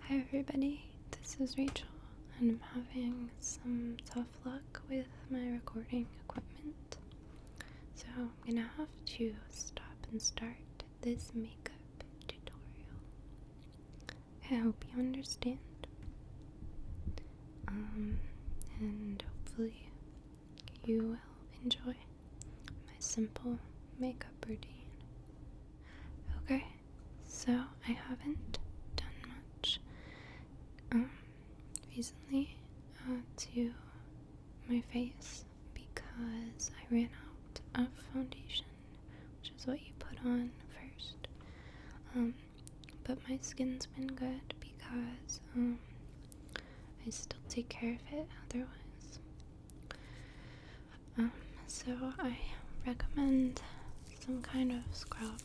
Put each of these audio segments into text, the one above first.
Hi everybody, this is Rachel, and I'm having some tough luck with my recording equipment. So I'm gonna have to stop and start this makeup tutorial. I hope you understand. And hopefully you will enjoy my simple makeup routine. Okay, so I haven't done much recently to my face because I ran out of foundation, which is what you put on first. But my skin's been good because I still take care of it otherwise. So I recommend some kind of scrub.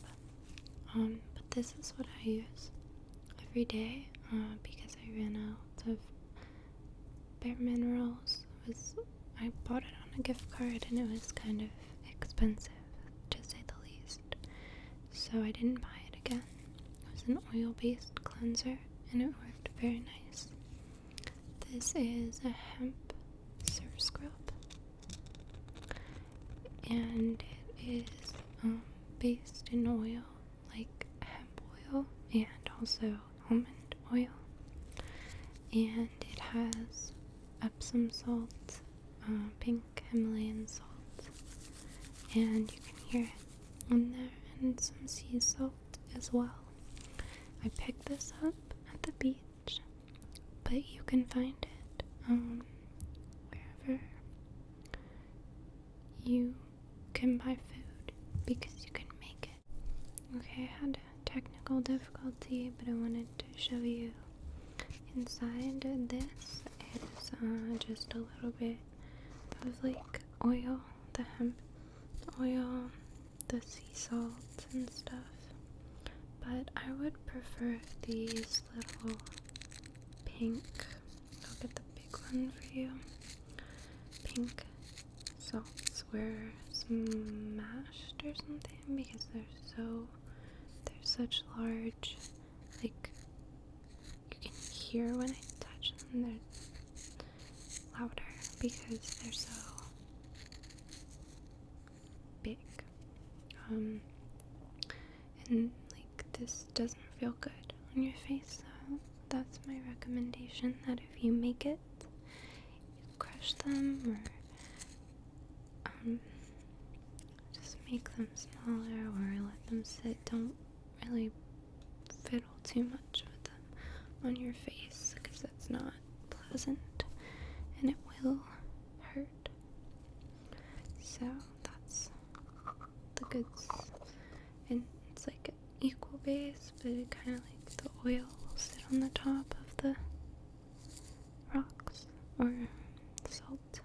But this is what I use every day because I ran out of Bare Minerals. I bought it on a gift card and it was kind of expensive, to say the least. So I didn't buy it again. It was an oil-based cleanser and it worked very nice. This is a hemp surf scrub, and it is based in oil, like hemp oil and also almond oil, and it has Epsom salt, pink Himalayan salt, and you can hear it in there, and some sea salt as well. I picked this up at the beach, but you can find it wherever you can buy food, because you can make it. Okay, I had technical difficulty, but I wanted to show you inside. This is just a little bit of like oil, the hemp oil, the sea salt and stuff, but I would prefer these little pink, I'll get the big one for you, pink salts were smashed or something, because they're such large, like you can hear when I touch them, they're louder because they're so big. And like this doesn't feel good on your face, so that's my recommendation, that if you make it, you crush them or just make them smaller or let them sit. Don't really fiddle too much with them on your face because it's not pleasant and it will hurt. So that's the goods, and it's like an equal base, but it kind of like the oil will sit on the top of the rocks or salt.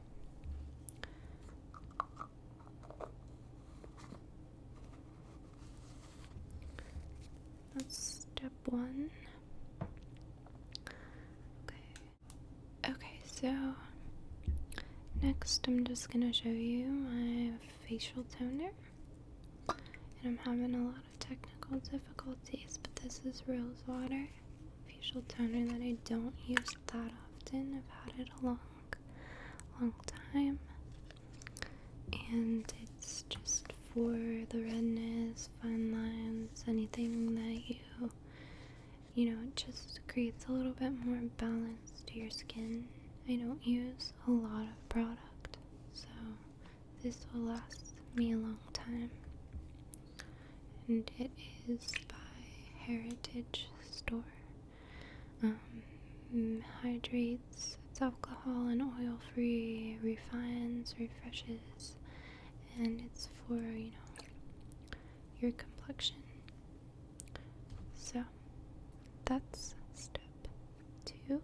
That's step one. Okay, so next I'm just gonna show you my facial toner, and I'm having a lot of technical difficulties, but this is rose water facial toner that I don't use that often. I've had it a long time, and it's just for the redness, fine lines, anything that you know, it just creates a little bit more balance to your skin. I don't use a lot of product, so this will last me a long time. And it is by Heritage Store. Hydrates, it's alcohol and oil free, refines, refreshes, and it's for, you know, your complexion. So that's step 2.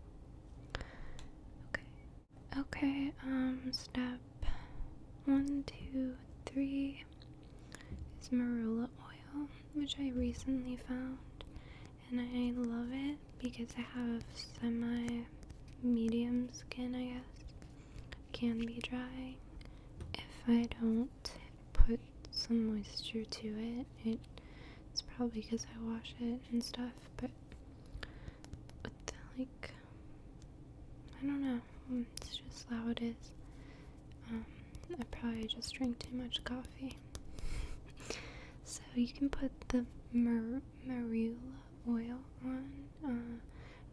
Okay, step 1, 2, 3 is marula oil, which I recently found, and I love it because I have semi-medium skin, I guess. Can be dry if I don't put some moisture to it. It's probably because I wash it and stuff, but with like, I don't know, it's just how it is. I probably just drank too much coffee. So you can put the marula oil on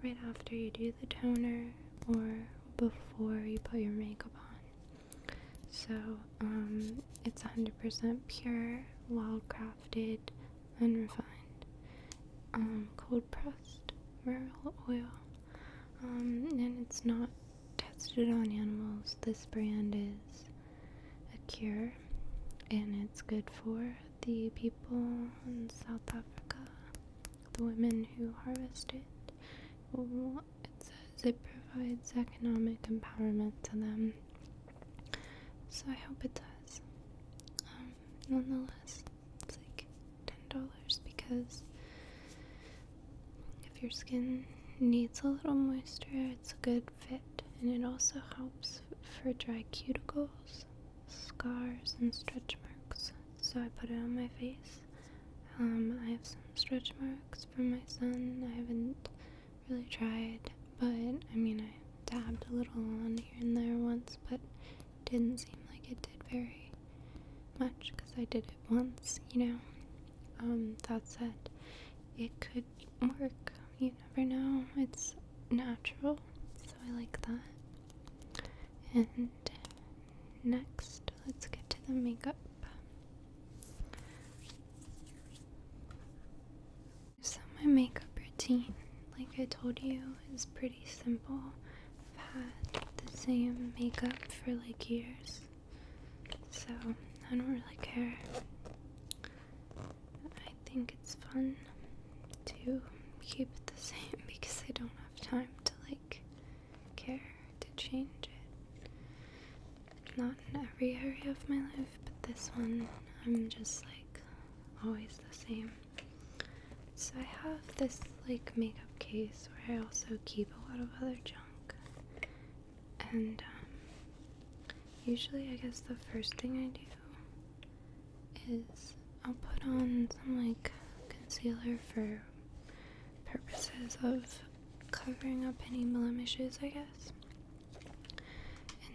right after you do the toner or before you put your makeup on. So it's 100% pure, wild crafted, unrefined, cold pressed marula oil. And it's not tested on animals. This brand is a cure, and it's good for the people in South Africa, the women who harvest it. It says it provides economic empowerment to them, so I hope it does. Nonetheless, it's like $10 because if your skin needs a little moisture, it's a good fit, and it also helps for dry cuticles, scars, and stretch marks. So I put it on my face. I have some stretch marks from my son. I haven't really tried, but I mean, I dabbed a little on here and there once, but it didn't seem like it did very much because I did it once, you know. That said, it could work. You never know. It's natural, so I like that. And next, let's get to the makeup. So my makeup routine, like I told you, is pretty simple. I've had the same makeup for like years, so I don't really care. I think it's fun to keep it the same because I don't have time to like care to change it. Not in every area of my life, but this one I'm just like always the same. So I have this like makeup case where I also keep a lot of other junk, and usually I guess the first thing I do is I'll put on some like concealer for purposes of covering up any blemishes, I guess.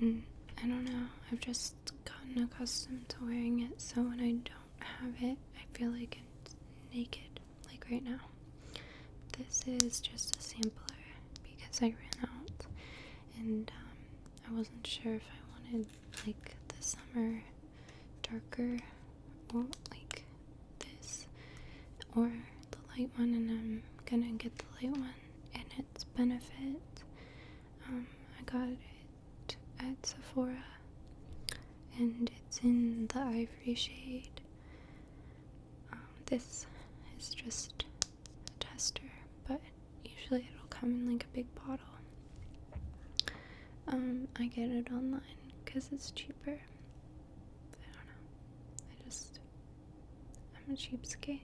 And I don't know, I've just gotten accustomed to wearing it, so when I don't have it, I feel like it's naked, like right now. This is just a sampler because I ran out, and I wasn't sure if I wanted like the summer darker, or like this, or the light one, and I'm gonna get the light one. And its benefit, I got it at Sephora, and it's in the ivory shade. This is just a tester, but usually it'll come in like a big bottle. I get it online because it's cheaper. I don't know. I'm a cheapskate.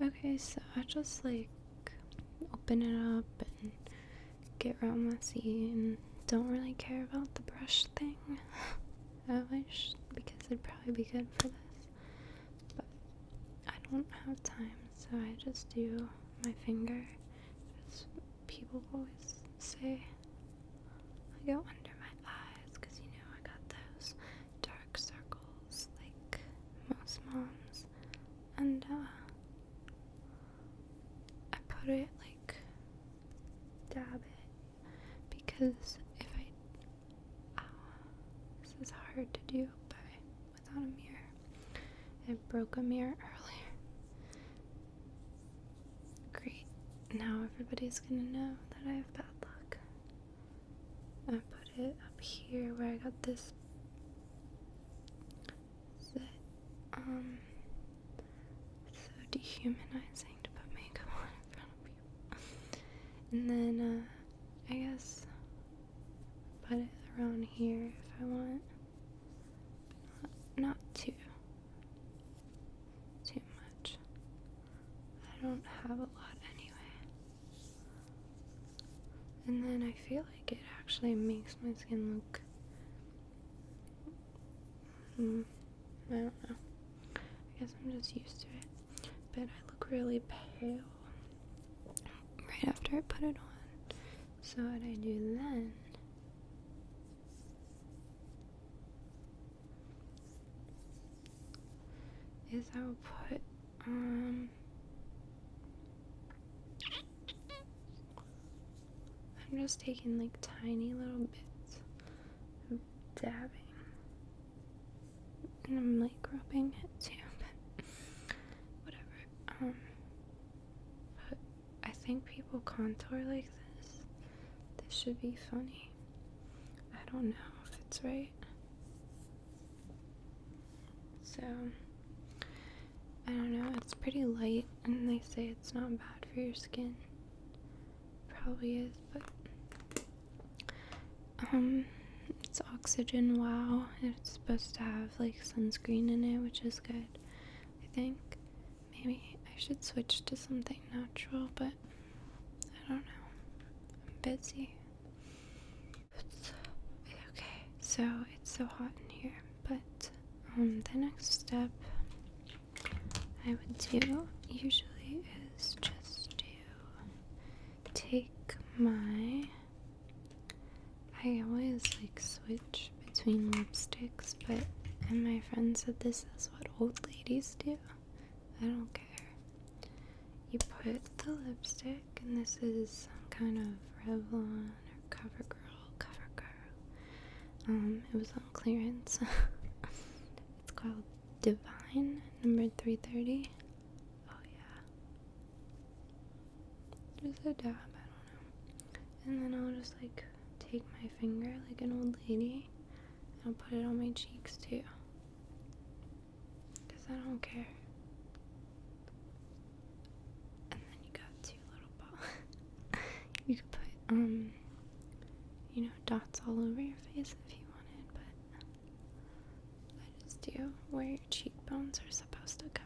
Okay, so I just like open it up and get real messy and don't really care about the brush thing. I wish, because it'd probably be good for this, but I don't have time, so I just do my finger, as people always say. I go under my eyes because you know I got those dark circles like most moms, and I put it like dab it because if this is hard to do without a mirror. I broke a mirror earlier. Great. Now everybody's gonna know that I have bad luck. I put it up here where I got this. Is it, it's so dehumanizing to put makeup on in front of people. And then, I guess put it around here if I want. Not too much. I don't have a lot anyway. And then I feel like it actually makes my skin look, I don't know. I guess I'm just used to it. But I look really pale right after I put it on. So what I do then is I will put I'm just taking like tiny little bits of dabbing, and I'm like rubbing it too, but whatever. But I think people contour like this. This should be funny. I don't know if it's right. So I don't know, it's pretty light, and they say it's not bad for your skin. Probably is, but it's oxygen, wow. It's supposed to have like sunscreen in it, which is good. I think maybe I should switch to something natural, but I don't know. I'm busy. Okay, so it's so hot in here, but the next step I would do usually is just to take my, I always like switch between lipsticks, and my friend said this is what old ladies do. I don't care. You put the lipstick, and this is some kind of Revlon or CoverGirl. It was on clearance. It's called Divine, number 330. Oh yeah. Just a dab, I don't know. And then I'll just like take my finger like an old lady, and I'll put it on my cheeks too. Because I don't care. And then you got two little balls. You could put, dots all over your face if you wanted, but I just do where your cheekbones are supposed to go.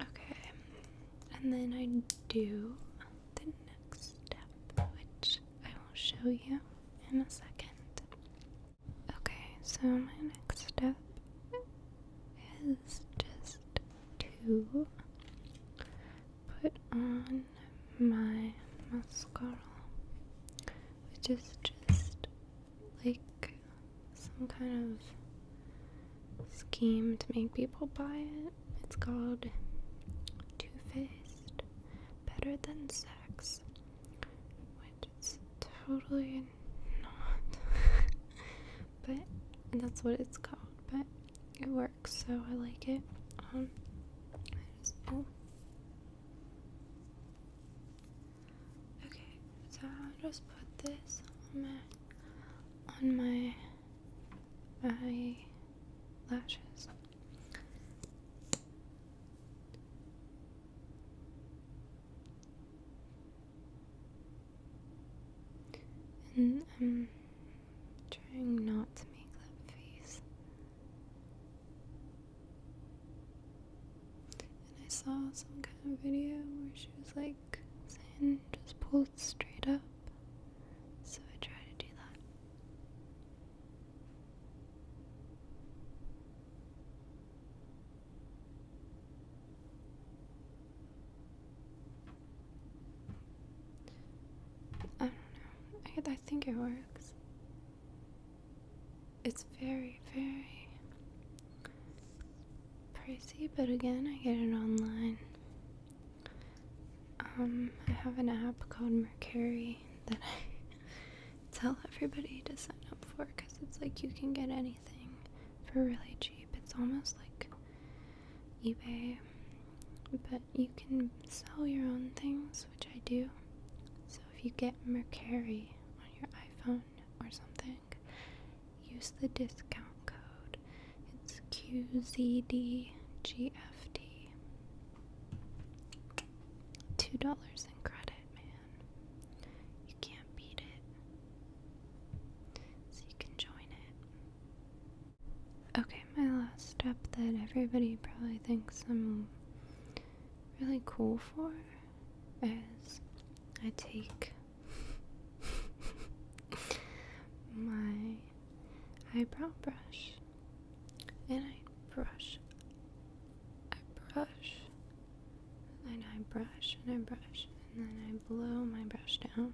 Okay. And then I do the next step, which I will show you in a second. Okay, so my next step is just to put on my mascara, which is just like some kind of scheme to make people buy it. It's called Too Faced Better Than Sex, which is totally not. But that's what it's called. But it works, so I like it. Okay, so I'll just put this on my eyelashes. And I'm trying not to make that face. And I saw some kind of video where she was like saying just pull it straight up. So I try to do that. I don't know. I think it works. It's very, very pricey, but again, I get it online. I have an app called Mercury that I tell everybody to sign up for, because it's like you can get anything for really cheap. It's almost like eBay, but you can sell your own things, which I do. So if you get Mercury on your iPhone or something, use the discount code. It's QZDGFT. $2 in credit, man. You can't beat it. So you can join it. Okay, my last step that everybody probably thinks I'm really cool for is I take my eyebrow brush and I brush and I brush and I brush, then I blow my brush down.